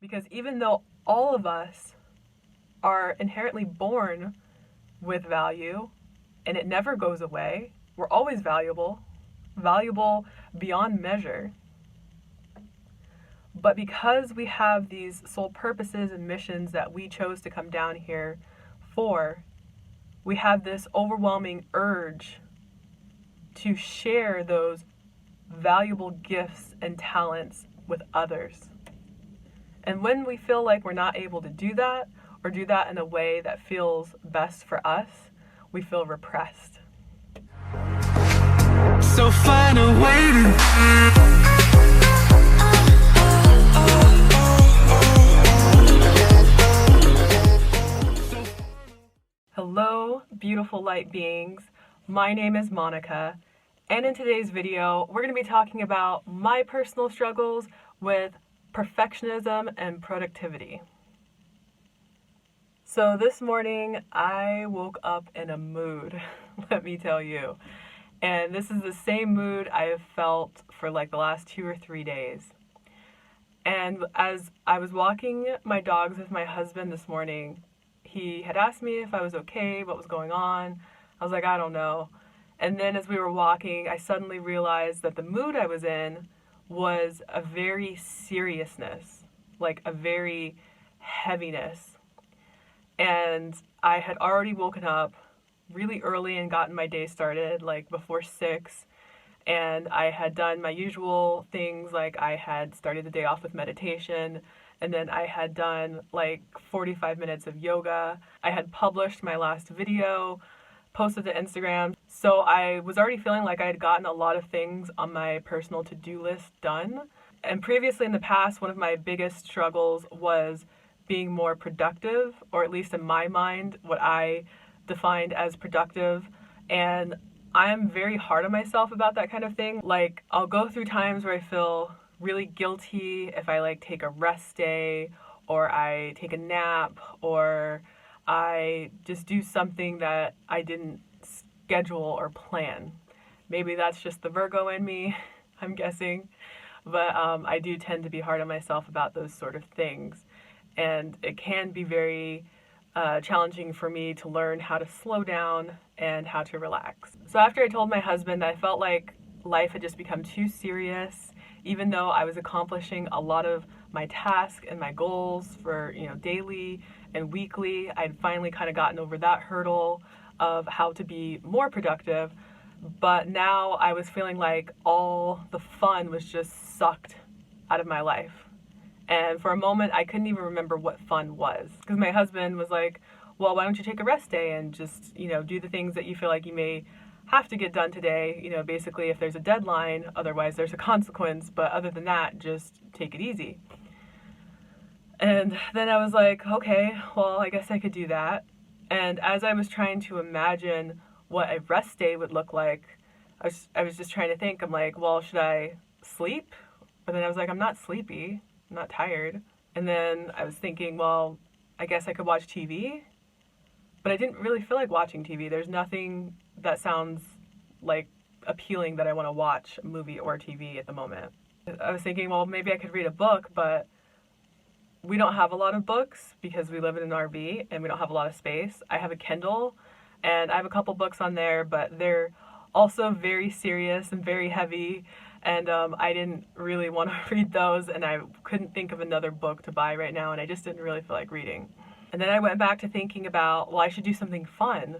Because even though all of us are inherently born with value and it never goes away, we're always valuable beyond measure. But because we have these sole purposes and missions that we chose to come down here for, we have this overwhelming urge to share those valuable gifts and talents with others. And when we feel like we're not able to do that, or do that in a way that feels best for us, we feel repressed. So find a way to Hello, beautiful light beings. My name is Monica, and in today's video, we're going to be talking about my personal struggles with perfectionism and productivity. So this morning, I woke up in a mood, let me tell you. And this is the same mood I have felt for like the last 2 or 3 days. And as I was walking my dogs with my husband this morning, he had asked me if I was okay, what was going on. I was like, I don't know. And then as we were walking, I suddenly realized that the mood I was in was a very seriousness, like a very heaviness. And I had already woken up really early and gotten my day started, like before 6. And I had done my usual things, like I had started the day off with meditation, and then I had done like 45 minutes of yoga. I had published my last video, posted to Instagram. So I was already feeling like I had gotten a lot of things on my personal to-do list done. And previously in the past, one of my biggest struggles was being more productive, or at least in my mind, what I defined as productive. And I am very hard on myself about that kind of thing. Like, I'll go through times where I feel really guilty if I like take a rest day, or I take a nap, or I just do something that I didn't schedule or plan. Maybe that's just the Virgo in me, I'm guessing. But I do tend to be hard on myself about those sort of things. And it can be very challenging for me to learn how to slow down and how to relax. So after I told my husband that I felt like life had just become too serious, even though I was accomplishing a lot of my tasks and my goals for, daily and weekly, I'd finally kind of gotten over that hurdle of how to be more productive. But now I was feeling like all the fun was just sucked out of my life. And for a moment, I couldn't even remember what fun was. Because my husband was like, well, why don't you take a rest day and just, do the things that you feel like you may have to get done today. Basically, if there's a deadline, otherwise there's a consequence. But other than that, just take it easy. And then I was like, okay, well, I guess I could do that. And as I was trying to imagine what a rest day would look like, I was just trying to think, I'm like, well, should I sleep? But then I was like, I'm not sleepy. I'm not tired. And then I was thinking, well, I guess I could watch TV. But I didn't really feel like watching TV. There's nothing that sounds like appealing that I want to watch, a movie or TV at the moment. I was thinking, well, maybe I could read a book, but we don't have a lot of books because we live in an RV and we don't have a lot of space. I have a Kindle and I have a couple books on there, but they're also very serious and very heavy. And I didn't really want to read those, and I couldn't think of another book to buy right now, and I just didn't really feel like reading. And then I went back to thinking about, well, I should do something fun.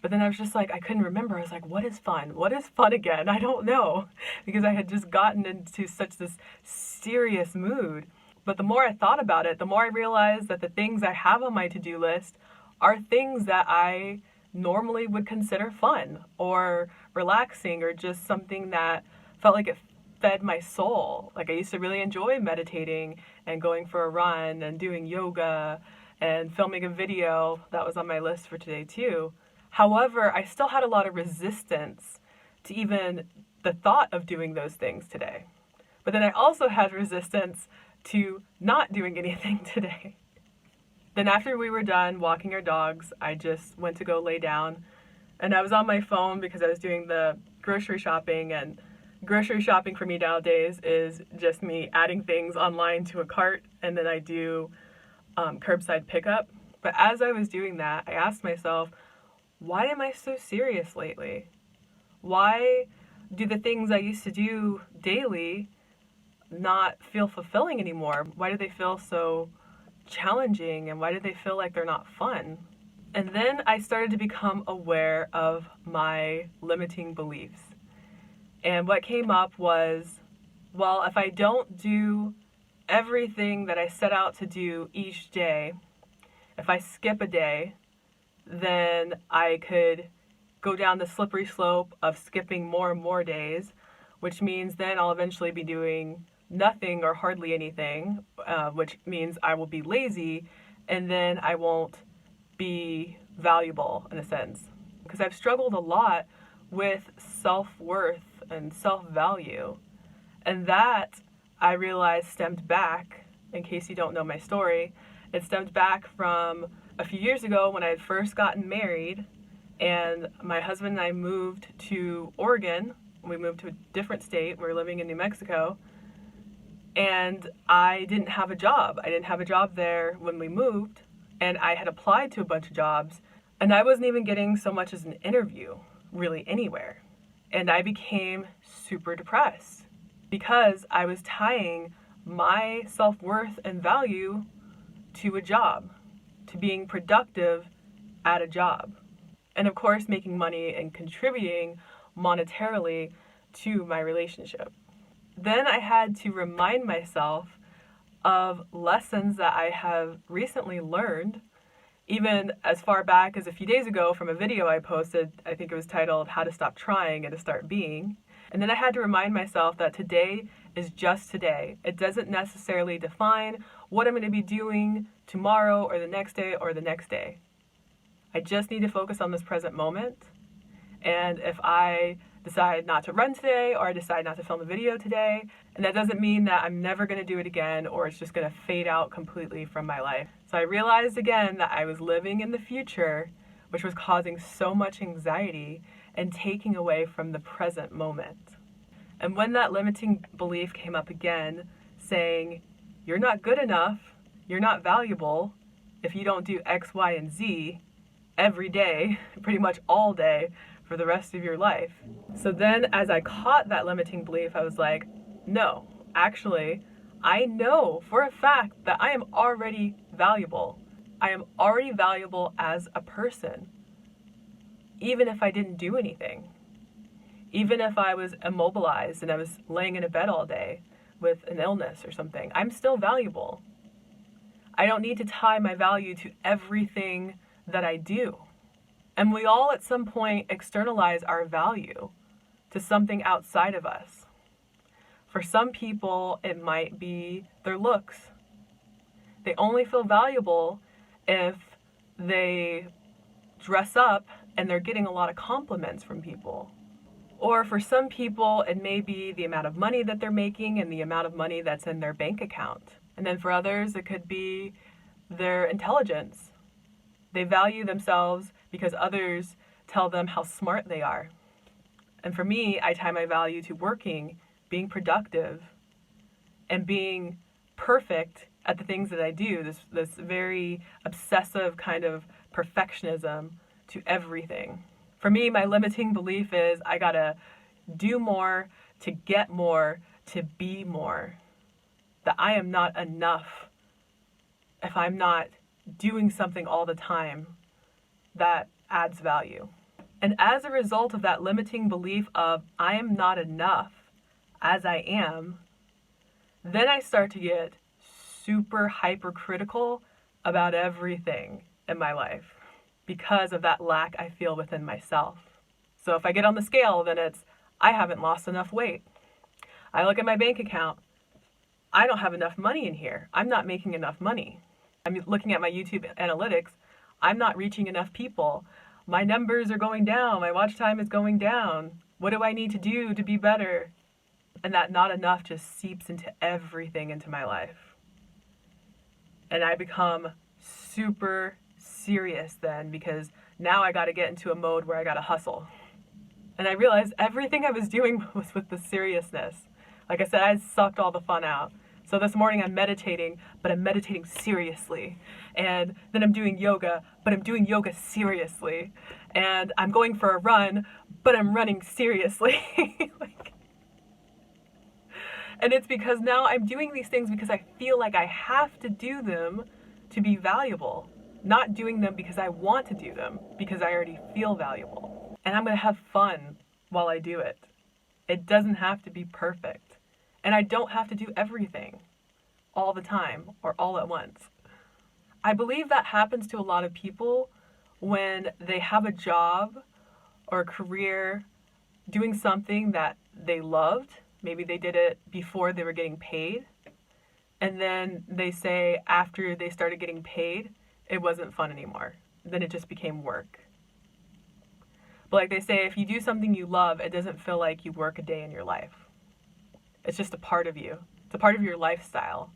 But then I was just like, I couldn't remember. I was like, what is fun? What is fun again? I don't know. Because I had just gotten into such this serious mood. But the more I thought about it, the more I realized that the things I have on my to-do list are things that I normally would consider fun or relaxing, or just something that felt like it fed my soul. Like, I used to really enjoy meditating and going for a run and doing yoga and filming a video. That was on my list for today too. However, I still had a lot of resistance to even the thought of doing those things today. But then I also had resistance to not doing anything today. Then after we were done walking our dogs, I just went to go lay down, and I was on my phone because I was doing the grocery shopping, and grocery shopping for me nowadays is just me adding things online to a cart and then I do curbside pickup. But as I was doing that, I asked myself, why am I so serious lately? Why do the things I used to do daily not feel fulfilling anymore? Why do they feel so challenging, and why do they feel like they're not fun? And then I started to become aware of my limiting beliefs. And what came up was, well, if I don't do everything that I set out to do each day, if I skip a day, then I could go down the slippery slope of skipping more and more days, which means then I'll eventually be doing nothing or hardly anything, which means I will be lazy, and then I won't be valuable in a sense. Because I've struggled a lot with self-worth and self-value. And that, I realized, stemmed back, in case you don't know my story, it stemmed back from a few years ago when I had first gotten married, and my husband and I moved to Oregon. We moved to a different state. We were living in New Mexico. And I didn't have a job. I didn't have a job there when we moved. And I had applied to a bunch of jobs. And I wasn't even getting so much as an interview, really anywhere. And I became super depressed because I was tying my self-worth and value to a job, to being productive at a job. And of course, making money and contributing monetarily to my relationship. Then I had to remind myself of lessons that I have recently learned, even as far back as a few days ago from a video I posted. I think it was titled How to Stop Trying and to Start Being. And then I had to remind myself that today is just today. It doesn't necessarily define what I'm going to be doing tomorrow or the next day or the next day. I just need to focus on this present moment. And if I decide not to run today, or I decide not to film a video today, and that doesn't mean that I'm never going to do it again, or it's just going to fade out completely from my life. So I realized again that I was living in the future, which was causing so much anxiety and taking away from the present moment. And when that limiting belief came up again, saying, you're not good enough, you're not valuable if you don't do X, Y, and Z every day, pretty much all day, for the rest of your life. So then as I caught that limiting belief, I was like, no, actually, I know for a fact that I am already valuable. I am already valuable as a person, even if I didn't do anything. Even if I was immobilized and I was laying in a bed all day with an illness or something, I'm still valuable. I don't need to tie my value to everything that I do. And we all at some point externalize our value to something outside of us. For some people, it might be their looks. They only feel valuable if they dress up and they're getting a lot of compliments from people. Or for some people, it may be the amount of money that they're making and the amount of money that's in their bank account. And then for others, it could be their intelligence. They value themselves because others tell them how smart they are. And for me, I tie my value to working, being productive, and being perfect at the things that I do. This very obsessive kind of perfectionism to everything. For me, my limiting belief is I gotta do more to get more, to be more. That I am not enough if I'm not doing something all the time that adds value. And as a result of that limiting belief of I am not enough as I am, then I start to get super hypercritical about everything in my life because of that lack I feel within myself. So if I get on the scale, then it's I haven't lost enough weight. I look at my bank account. I don't have enough money in here. I'm not making enough money. I'm looking at my YouTube analytics. I'm not reaching enough people. My numbers are going down. My watch time is going down. What do I need to do to be better? And that not enough just seeps into everything into my life. And I become super serious then because now I got to get into a mode where I got to hustle. And I realized everything I was doing was with the seriousness. Like I said, I sucked all the fun out. So this morning I'm meditating, but I'm meditating seriously. And then I'm doing yoga, but I'm doing yoga seriously. And I'm going for a run, but I'm running seriously. And it's because now I'm doing these things because I feel like I have to do them to be valuable. Not doing them because I want to do them, because I already feel valuable. And I'm going to have fun while I do it. It doesn't have to be perfect. And I don't have to do everything all the time or all at once. I believe that happens to a lot of people when they have a job or a career doing something that they loved. Maybe they did it before they were getting paid. And then they say after they started getting paid, it wasn't fun anymore. Then it just became work. But like they say, if you do something you love, it doesn't feel like you work a day in your life. It's just a part of you. It's a part of your lifestyle.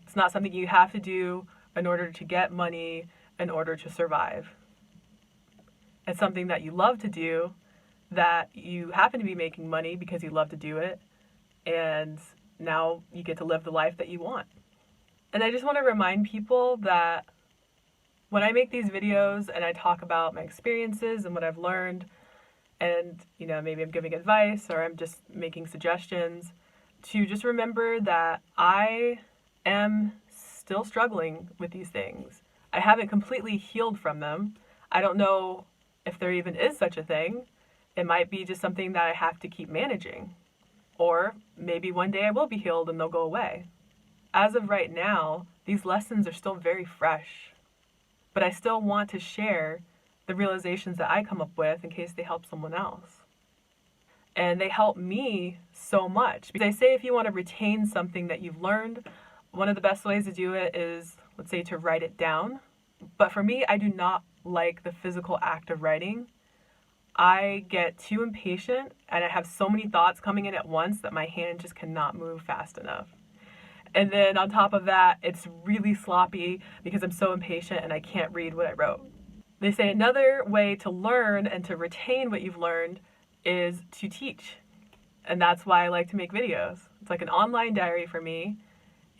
It's not something you have to do in order to get money, in order to survive. It's something that you love to do, that you happen to be making money because you love to do it, and now you get to live the life that you want. And I just want to remind people that when I make these videos and I talk about my experiences and what I've learned, and maybe I'm giving advice or I'm just making suggestions, to just remember that I am still struggling with these things. I haven't completely healed from them. I don't know if there even is such a thing. It might be just something that I have to keep managing. Or maybe one day I will be healed and they'll go away. As of right now, these lessons are still very fresh. But I still want to share the realizations that I come up with in case they help someone else. And they help me so much. Because they say if you want to retain something that you've learned, one of the best ways to do it is, let's say, to write it down. But for me, I do not like the physical act of writing. I get too impatient and I have so many thoughts coming in at once that my hand just cannot move fast enough. And then on top of that, it's really sloppy because I'm so impatient and I can't read what I wrote. They say another way to learn and to retain what you've learned is to teach. And that's why I like to make videos. It's like an online diary for me,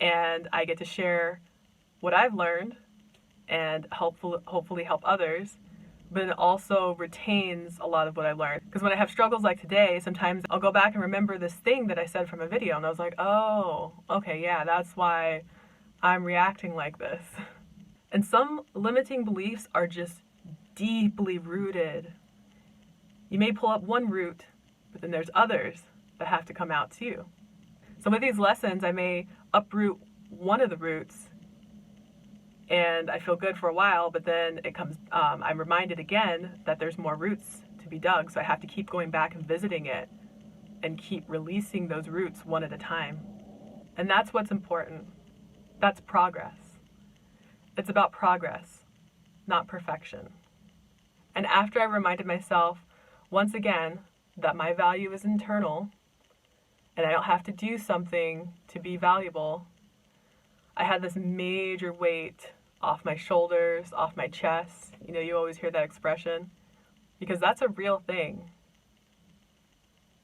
and I get to share what I've learned and hopefully help others, but it also retains a lot of what I learned. Because when I have struggles like today, sometimes I'll go back and remember this thing that I said from a video, and I was like, oh, okay, yeah, that's why I'm reacting like this. And some limiting beliefs are just deeply rooted. You may pull up one root, but then there's others that have to come out too. So with these lessons, I may uproot one of the roots and I feel good for a while, but then I'm reminded again that there's more roots to be dug. So I have to keep going back and visiting it and keep releasing those roots one at a time. And that's what's important. That's progress. It's about progress, not perfection. And after I reminded myself once again that my value is internal and I don't have to do something to be valuable, I had this major weight off my shoulders, off my chest. You always hear that expression because that's a real thing.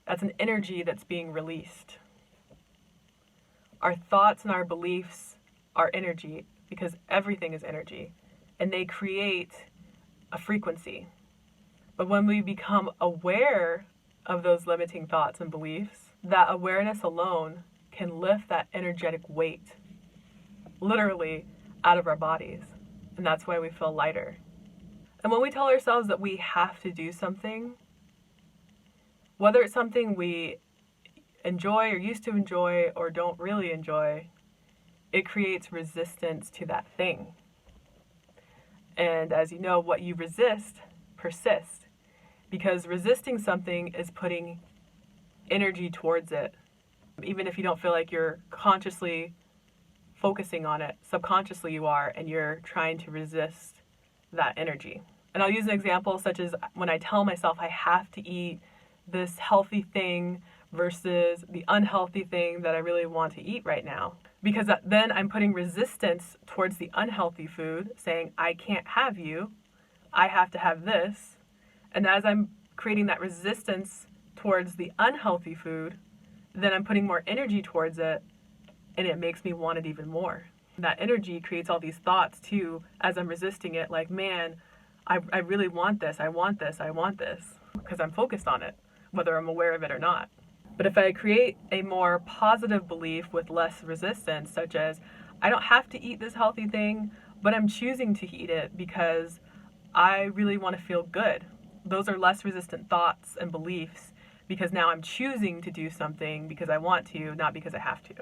That's an energy that's being released. Our thoughts and our beliefs are energy because everything is energy, and they create a frequency. But when we become aware of those limiting thoughts and beliefs, that awareness alone can lift that energetic weight literally out of our bodies. And that's why we feel lighter. And when we tell ourselves that we have to do something, whether it's something we enjoy or used to enjoy or don't really enjoy, it creates resistance to that thing. And as you know, what you resist persists, because resisting something is putting energy towards it. Even if you don't feel like you're consciously focusing on it, subconsciously you are, and you're trying to resist that energy. And I'll use an example such as when I tell myself I have to eat this healthy thing versus the unhealthy thing that I really want to eat right now. Because then I'm putting resistance towards the unhealthy food, saying, I can't have you, I have to have this. And as I'm creating that resistance towards the unhealthy food, then I'm putting more energy towards it, and it makes me want it even more. That energy creates all these thoughts too as I'm resisting it, like, man, I really want this, I want this, I want this, because I'm focused on it, whether I'm aware of it or not. But if I create a more positive belief with less resistance, such as, I don't have to eat this healthy thing, but I'm choosing to eat it because I really want to feel good. Those are less resistant thoughts and beliefs because now I'm choosing to do something because I want to, not because I have to.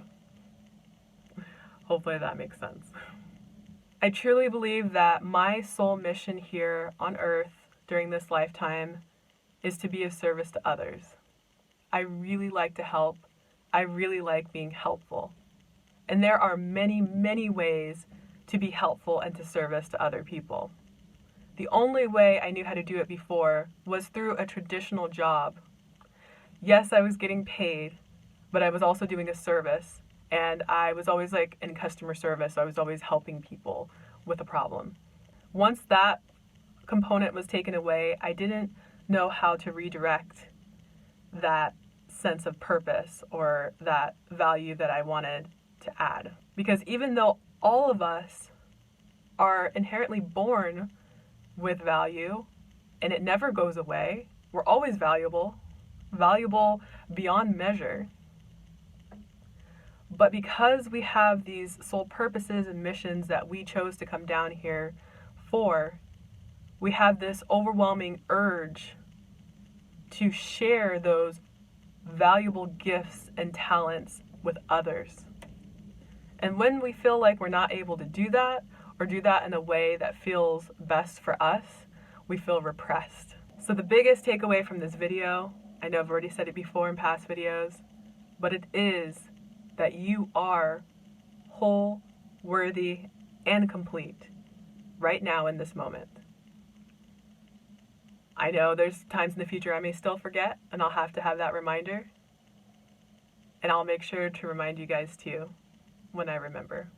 Hopefully that makes sense. I truly believe that my soul mission here on earth during this lifetime is to be of service to others. I really like to help. I really like being helpful. And there are many, many ways to be helpful and to service to other people. The only way I knew how to do it before was through a traditional job. Yes, I was getting paid, but I was also doing a service. And I was always like in customer service, so I was always helping people with a problem. Once that component was taken away, I didn't know how to redirect that sense of purpose or that value that I wanted to add. Because even though all of us are inherently born with value and it never goes away, we're always valuable, valuable beyond measure. But because we have these soul purposes and missions that we chose to come down here for, we have this overwhelming urge to share those valuable gifts and talents with others. And when we feel like we're not able to do that, or do that in a way that feels best for us, we feel repressed. So the biggest takeaway from this video, I know I've already said it before in past videos, but it is that you are whole, worthy, and complete right now in this moment. I know there's times in the future I may still forget, and I'll have to have that reminder. And I'll make sure to remind you guys too when I remember.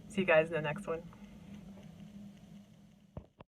See you guys in the next one.